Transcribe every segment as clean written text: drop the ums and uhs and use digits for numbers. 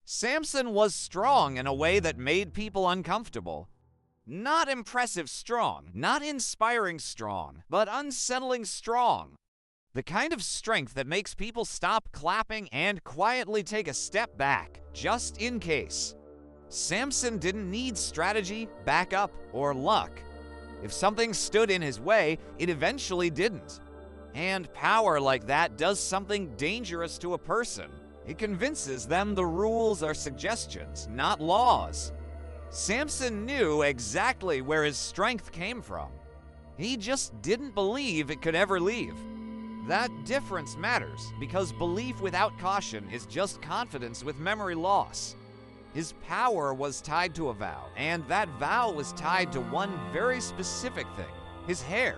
Samson was strong in a way that made people uncomfortable. Not impressive strong, not inspiring strong, but unsettling strong. The kind of strength that makes people stop clapping and quietly take a step back, just in case. Samson didn't need strategy, backup, or luck. If something stood in his way, it eventually didn't. And power like that does something dangerous to a person. It convinces them the rules are suggestions, not laws. Samson knew exactly where his strength came from. He just didn't believe it could ever leave. That difference matters, because belief without caution is just confidence with memory loss. His power was tied to a vow, and that vow was tied to one very specific thing: his hair.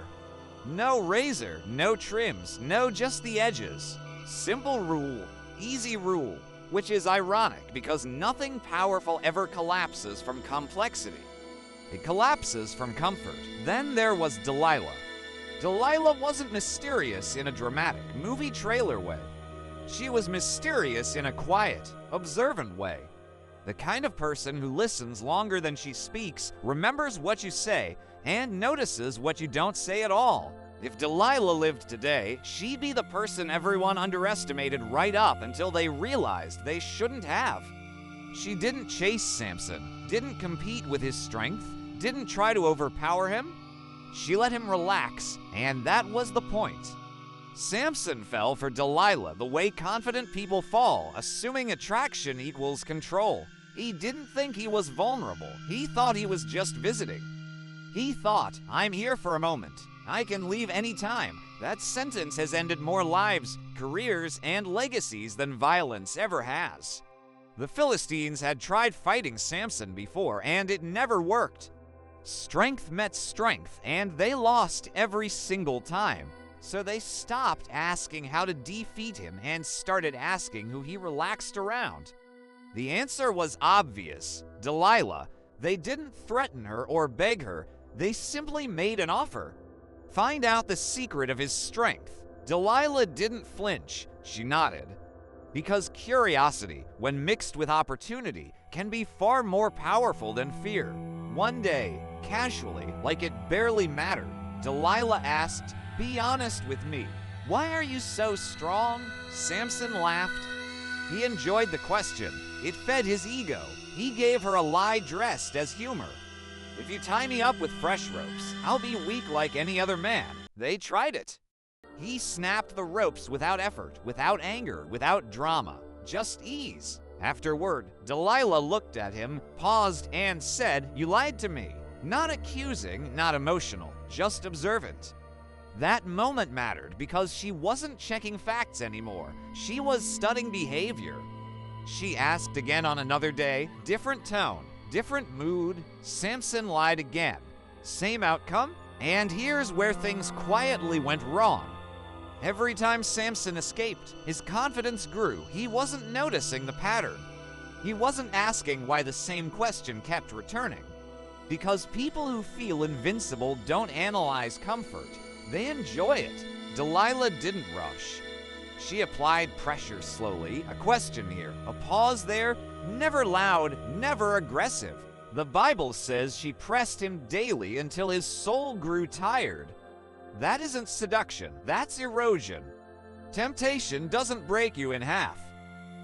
No razor, no trims, no just the edges. Simple rule, easy rule, which is ironic because nothing powerful ever collapses from complexity. It collapses from comfort. Then there was Delilah. Delilah wasn't mysterious in a dramatic, movie trailer way. She was mysterious in a quiet, observant way. The kind of person who listens longer than she speaks, remembers what you say, and notices what you don't say at all. If Delilah lived today, she'd be the person everyone underestimated right up until they realized they shouldn't have. She didn't chase Samson, didn't compete with his strength, didn't try to overpower him. She let him relax, and that was the point. Samson fell for Delilah the way confident people fall, assuming attraction equals control. He didn't think he was vulnerable. He thought he was just visiting. He thought, I'm here for a moment. I can leave any time. That sentence has ended more lives, careers, and legacies than violence ever has. The Philistines had tried fighting Samson before, and it never worked. Strength met strength, and they lost every single time. So they stopped asking how to defeat him and started asking who he relaxed around. The answer was obvious: Delilah. They didn't threaten her or beg her, they simply made an offer. Find out the secret of his strength. Delilah didn't flinch, she nodded. Because curiosity, when mixed with opportunity, can be far more powerful than fear. One day, casually, like it barely mattered, Delilah asked, "Be honest with me. Why are you so strong?" Samson laughed. He enjoyed the question. It fed his ego. He gave her a lie dressed as humor. "If you tie me up with fresh ropes, I'll be weak like any other man." They tried it. He snapped the ropes without effort, without anger, without drama, just ease. Afterward, Delilah looked at him, paused, and said, "You lied to me." Not accusing, not emotional, just observant. That moment mattered because she wasn't checking facts anymore. She was studying behavior. She asked again on another day, different tone, different mood. Samson lied again. Same outcome, and here's where things quietly went wrong. Every time Samson escaped, his confidence grew. He wasn't noticing the pattern. He wasn't asking why the same question kept returning. Because people who feel invincible don't analyze comfort. They enjoy it. Delilah didn't rush. She applied pressure slowly, a question here, a pause there, never loud, never aggressive. The Bible says she pressed him daily until his soul grew tired. That isn't seduction, that's erosion. Temptation doesn't break you in half.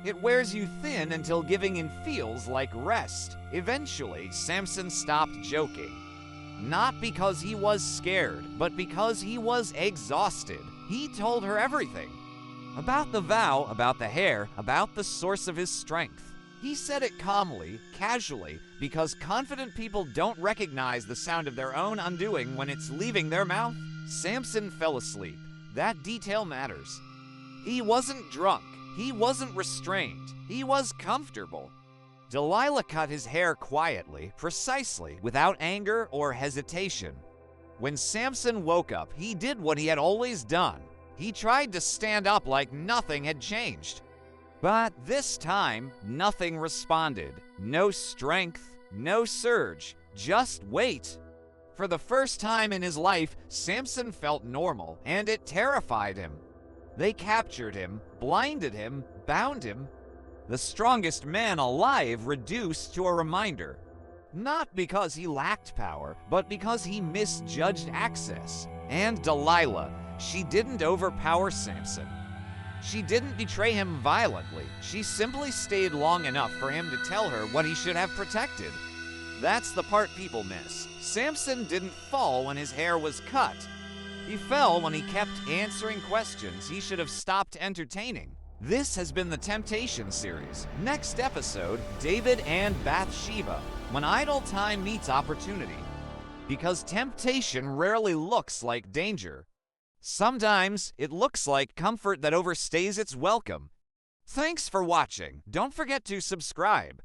It wears you thin until giving in feels like rest. Eventually, Samson stopped joking. Not because he was scared, but because he was exhausted. He told her everything. About the vow, about the hair, about the source of his strength. He said it calmly, casually, because confident people don't recognize the sound of their own undoing when it's leaving their mouth. Samson fell asleep. That detail matters. He wasn't drunk. He wasn't restrained. He was comfortable. Delilah cut his hair quietly, precisely, without anger or hesitation. When Samson woke up, he did what he had always done. He tried to stand up like nothing had changed. But this time, nothing responded. No strength, no surge, just wait. For the first time in his life, Samson felt normal, and it terrified him. They captured him, blinded him, bound him. the strongest man alive reduced to a reminder. Not because he lacked power, but because he misjudged access. And Delilah, she didn't overpower Samson. She didn't betray him violently. She simply stayed long enough for him to tell her what he should have protected. That's the part people miss. Samson didn't fall when his hair was cut. He fell when he kept answering questions he should have stopped entertaining. This has been the Temptation series. Next episode, David and Bathsheba, when idle time meets opportunity. Because temptation rarely looks like danger. Sometimes it looks like comfort that overstays its welcome. Thanks for watching. Don't forget to subscribe.